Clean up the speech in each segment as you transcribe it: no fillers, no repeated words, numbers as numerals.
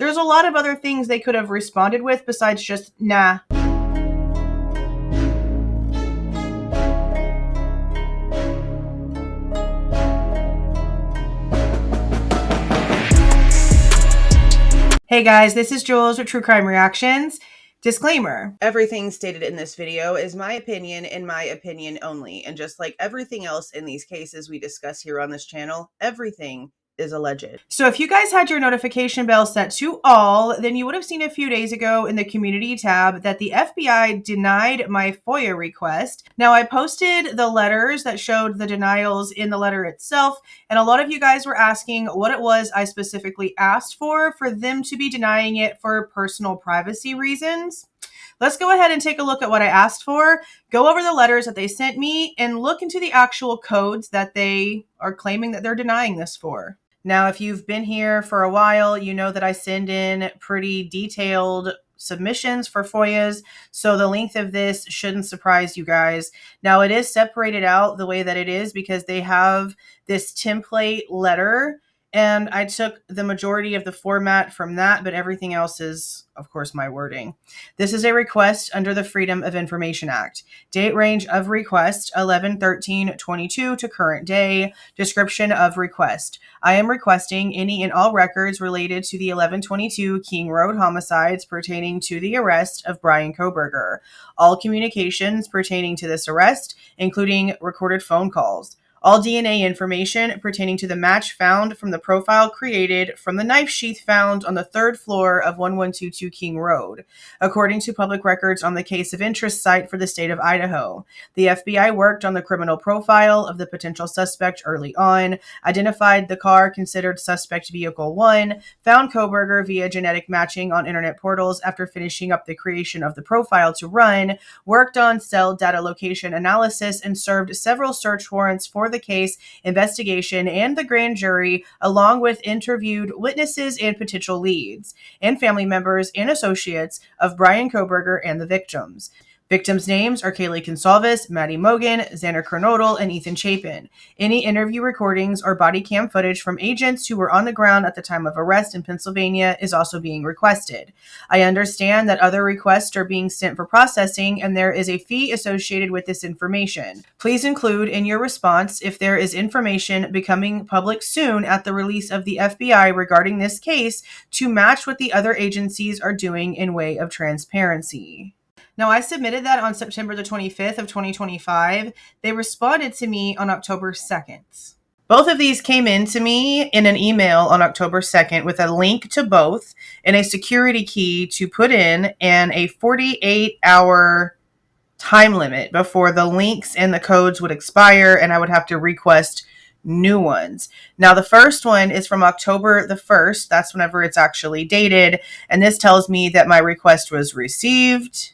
There's a lot of other things they could have responded with besides just, nah. Hey guys, this is Jules with True Crime Reactions. Disclaimer, everything stated in this video is my opinion and my opinion only. And just like everything else in these cases we discuss here on this channel, everything is alleged. So if you guys had your notification bell set to all, then you would have seen a few days ago in the community tab that the FBI denied my FOIA request. Now I posted the letters that showed the denials in the letter itself, and a lot of you guys were asking what it was I specifically asked for them to be denying it for personal privacy reasons. Let's go ahead and take a look at what I asked for, go over the letters that they sent me, and look into the actual codes that they are claiming that they're denying this for. Now, if you've been here for a while, you know that I send in pretty detailed submissions for FOIAs, so the length of this shouldn't surprise you guys. Now, it is separated out the way that it is because they have this template letter, and I took the majority of the format from that, but everything else is, of course, my wording. This is a request under the Freedom of Information Act. Date range of request, 11/13/22 to current day. Description of request. I am requesting any and all records related to the 1122 King Road homicides pertaining to the arrest of Bryan Kohberger. All communications pertaining to this arrest, including recorded phone calls. All DNA information pertaining to the match found from the profile created from the knife sheath found on the third floor of 1122 King Road, according to public records on the case of interest site for the state of Idaho. The FBI worked on the criminal profile of the potential suspect early on, identified the car considered suspect vehicle 1, found Kohberger via genetic matching on internet portals after finishing up the creation of the profile to run, worked on cell data location analysis, and served several search warrants for the case, investigation, and the grand jury, along with interviewed witnesses and potential leads, and family members and associates of Bryan Kohberger and the victims. Victims' names are Kaylee Goncalves, Maddie Mogen, Xana Kernodle, and Ethan Chapin. Any interview recordings or body cam footage from agents who were on the ground at the time of arrest in Pennsylvania is also being requested. I understand that other requests are being sent for processing, and there is a fee associated with this information. Please include in your response if there is information becoming public soon at the release of the FBI regarding this case to match what the other agencies are doing in way of transparency. Now, I submitted that on September the 25th of 2025. They responded to me on October 2nd. Both of these came in to me in an email on October 2nd with a link to both and a security key to put in and a 48-hour time limit before the links and the codes would expire and I would have to request new ones. Now, the first one is from October the 1st. That's whenever it's actually dated. And this tells me that my request was received,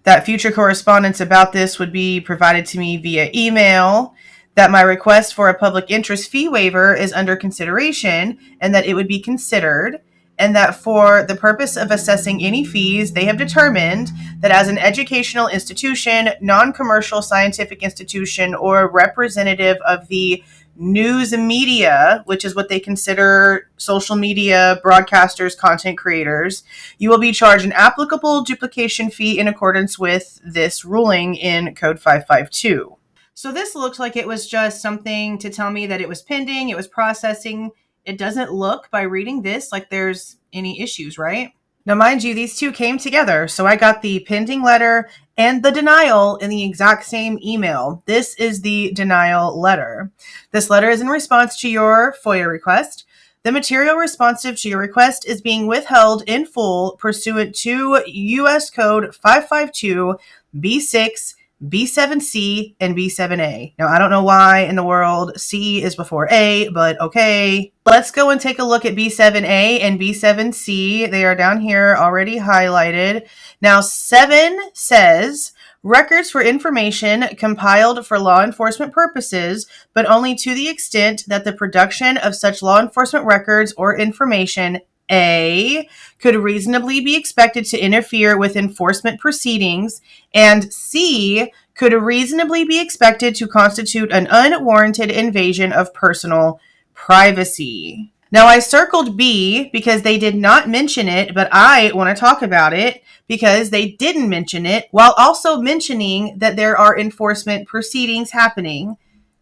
that future correspondence about this would be provided to me via email, that my request for a public interest fee waiver is under consideration and that it would be considered, and that for the purpose of assessing any fees, they have determined that as an educational institution, non-commercial scientific institution, or representative of the news media, which is what they consider social media broadcasters, content creators, you will be charged an applicable duplication fee in accordance with this ruling in Code 552. So this looked like it was just something to tell me that it was pending, it was processing. It doesn't look, by reading this, like there's any issues, right? Now, mind you, these two came together. So I got the pending letter and the denial in the exact same email. This is the denial letter. This letter is in response to your FOIA request. The material responsive to your request is being withheld in full pursuant to U.S. Code 552 B6, B7C, and B7A. Now, I don't know why in the world C is before A, but okay. Let's go and take a look at B7A and B7C. They are down here already highlighted. Now, 7 says, records for information compiled for law enforcement purposes, but only to the extent that the production of such law enforcement records or information A, could reasonably be expected to interfere with enforcement proceedings, and C, could reasonably be expected to constitute an unwarranted invasion of personal privacy. Now, I circled B because they did not mention it, but I want to talk about it because they didn't mention it, while also mentioning that there are enforcement proceedings happening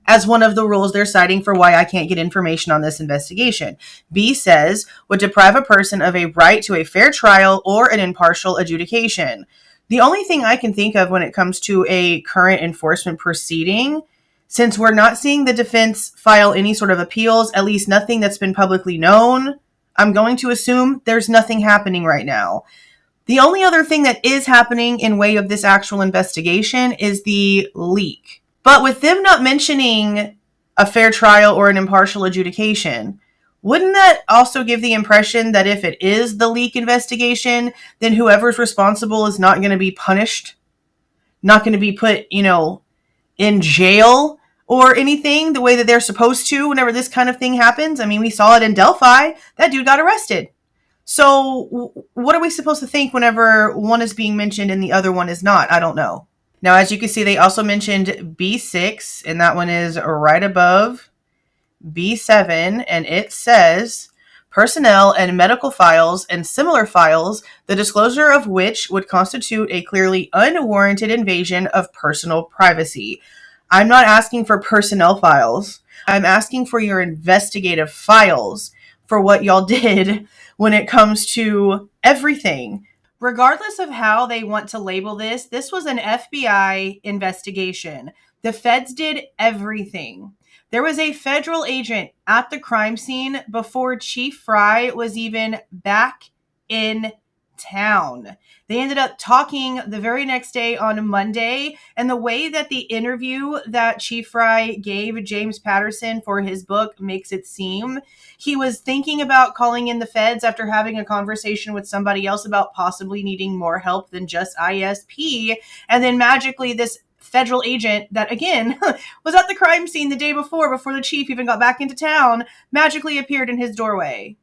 as one of the rules they're citing for why I can't get information on this investigation. B says, would deprive a person of a right to a fair trial or an impartial adjudication. The only thing I can think of when it comes to a current enforcement proceeding, since we're not seeing the defense file any sort of appeals, at least nothing that's been publicly known, I'm going to assume there's nothing happening right now. The only other thing that is happening in way of this actual investigation is the leak. But with them not mentioning a fair trial or an impartial adjudication, wouldn't that also give the impression that if it is the leak investigation, then whoever's responsible is not going to be punished, not going to be put, in jail or anything the way that they're supposed to whenever this kind of thing happens? I mean, we saw it in Delphi. That dude got arrested. So what are we supposed to think whenever one is being mentioned and the other one is not? I don't know. Now, as you can see, they also mentioned B6, and that one is right above B7, and it says personnel and medical files and similar files, the disclosure of which would constitute a clearly unwarranted invasion of personal privacy. I'm not asking for personnel files. I'm asking for your investigative files for what y'all did when it comes to everything. Regardless of how they want to label this, this was an FBI investigation. The feds did everything. There was a federal agent at the crime scene before Chief Fry was even back in town. They ended up talking the very next day on Monday, and the way that the interview that Chief Fry gave James Patterson for his book makes it seem, he was thinking about calling in the feds after having a conversation with somebody else about possibly needing more help than just ISP, and then magically this federal agent that, again, was at the crime scene the day before the chief even got back into town, magically appeared in his doorway.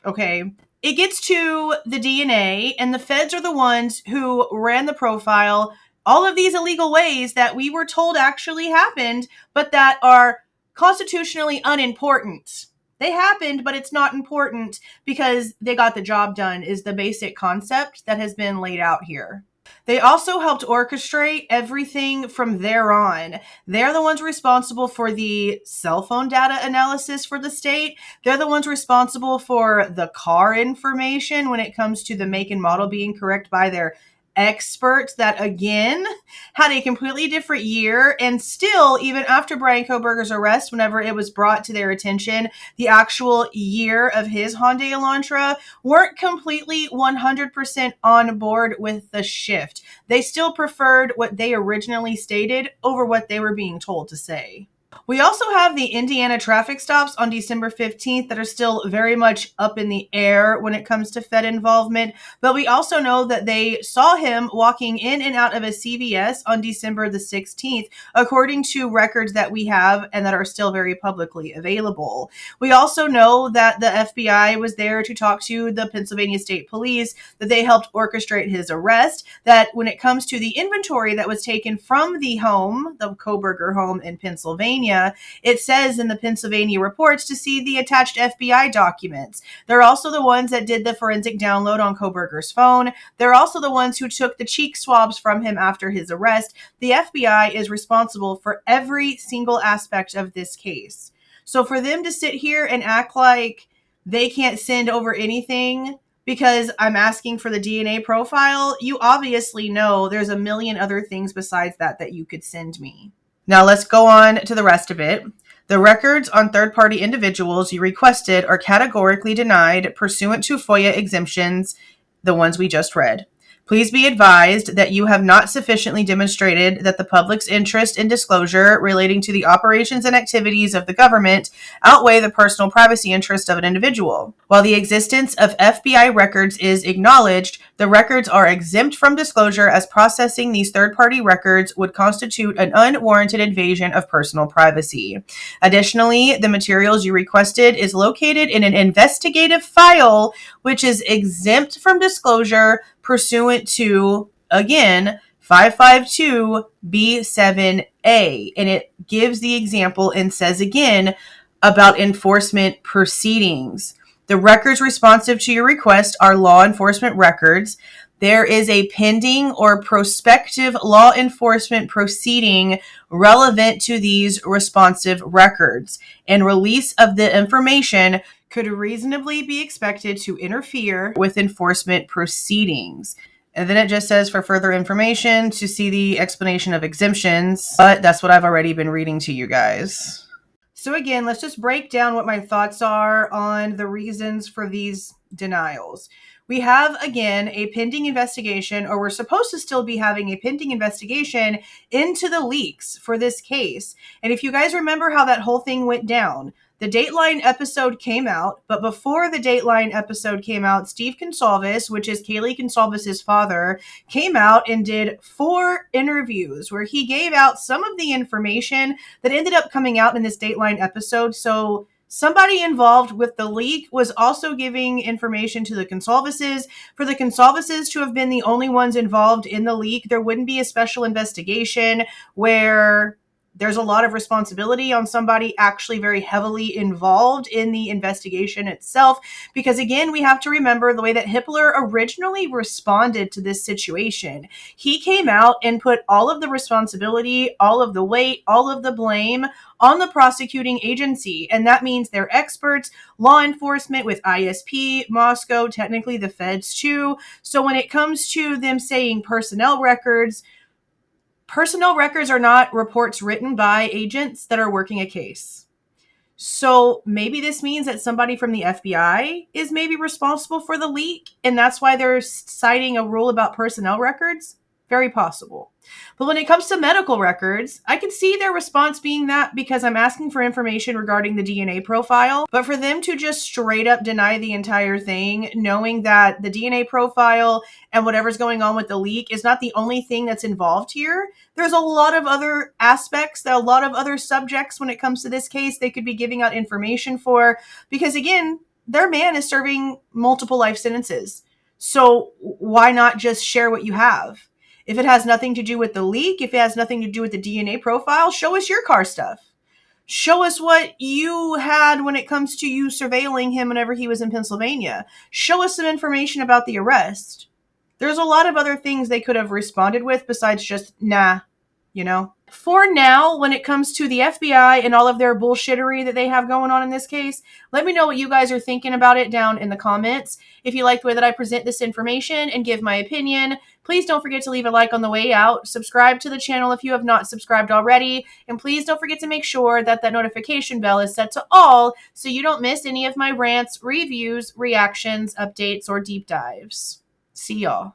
Okay. It gets to the DNA, and the feds are the ones who ran the profile. All of these illegal ways that we were told actually happened, but that are constitutionally unimportant. They happened, but it's not important because they got the job done, is the basic concept that has been laid out here. They also helped orchestrate everything from there on. They're the ones responsible for the cell phone data analysis for the state. They're the ones responsible for the car information when it comes to the make and model being correct by their experts that, again, had a completely different year. And still, even after Bryan Kohberger's arrest, whenever it was brought to their attention, the actual year of his Hyundai Elantra, weren't completely 100% on board with the shift. They still preferred what they originally stated over what they were being told to say. We also have the Indiana traffic stops on December 15th that are still very much up in the air when it comes to Fed involvement, but we also know that they saw him walking in and out of a CVS on December the 16th, according to records that we have and that are still very publicly available. We also know that the FBI was there to talk to the Pennsylvania State Police, that they helped orchestrate his arrest, that when it comes to the inventory that was taken from the home, the Kohberger home in Pennsylvania, it says in the Pennsylvania reports to see the attached FBI documents. They're also the ones that did the forensic download on Kohberger's phone. They're also the ones who took the cheek swabs from him after his arrest. The FBI is responsible for every single aspect of this case. So for them to sit here and act like they can't send over anything because I'm asking for the DNA profile, you obviously know there's a million other things besides that you could send me. Now let's go on to the rest of it. The records on third-party individuals you requested are categorically denied pursuant to FOIA exemptions, the ones we just read. Please be advised that you have not sufficiently demonstrated that the public's interest in disclosure relating to the operations and activities of the government outweigh the personal privacy interest of an individual. While the existence of FBI records is acknowledged, the records are exempt from disclosure as processing these third-party records would constitute an unwarranted invasion of personal privacy. Additionally, the materials you requested is located in an investigative file which is exempt from disclosure pursuant to, again, 552B7A. And it gives the example and says again, about enforcement proceedings. The records responsive to your request are law enforcement records. There is a pending or prospective law enforcement proceeding relevant to these responsive records, and release of the information could reasonably be expected to interfere with enforcement proceedings. And then it just says for further information to see the explanation of exemptions, but that's what I've already been reading to you guys. So again, let's just break down what my thoughts are on the reasons for these denials. We have, again, a pending investigation, or we're supposed to still be having a pending investigation into the leaks for this case. And if you guys remember how that whole thing went down, the Dateline episode came out, but before the Dateline episode came out, Steve Goncalves, which is Kaylee Goncalves' father, came out and did 4 interviews where he gave out some of the information that ended up coming out in this Dateline episode. So somebody involved with the leak was also giving information to the Goncalveses. For the Goncalveses to have been the only ones involved in the leak, there wouldn't be a special investigation where there's a lot of responsibility on somebody actually very heavily involved in the investigation itself. Because again, we have to remember the way that Hippler originally responded to this situation. He came out and put all of the responsibility, all of the weight, all of the blame on the prosecuting agency. And that means they're experts, law enforcement with ISP, Moscow, technically the feds too. So when it comes to them saying personnel records are not reports written by agents that are working a case. So maybe this means that somebody from the FBI is maybe responsible for the leak, and that's why they're citing a rule about personnel records. Very possible. But when it comes to medical records, I can see their response being that because I'm asking for information regarding the DNA profile. But for them to just straight up deny the entire thing, knowing that the DNA profile and whatever's going on with the leak is not the only thing that's involved here. There's a lot of other aspects, a lot of other subjects when it comes to this case they could be giving out information for. Because again, their man is serving multiple life sentences. So why not just share what you have? If it has nothing to do with the leak, if it has nothing to do with the DNA profile, show us your car stuff. Show us what you had when it comes to you surveilling him whenever he was in Pennsylvania. Show us some information about the arrest. There's a lot of other things they could have responded with besides just, nah, you know? For now, when it comes to the FBI and all of their bullshittery that they have going on in this case, let me know what you guys are thinking about it down in the comments. If you like the way that I present this information and give my opinion, please don't forget to leave a like on the way out. Subscribe to the channel if you have not subscribed already. And please don't forget to make sure that that notification bell is set to all so you don't miss any of my rants, reviews, reactions, updates, or deep dives. See y'all.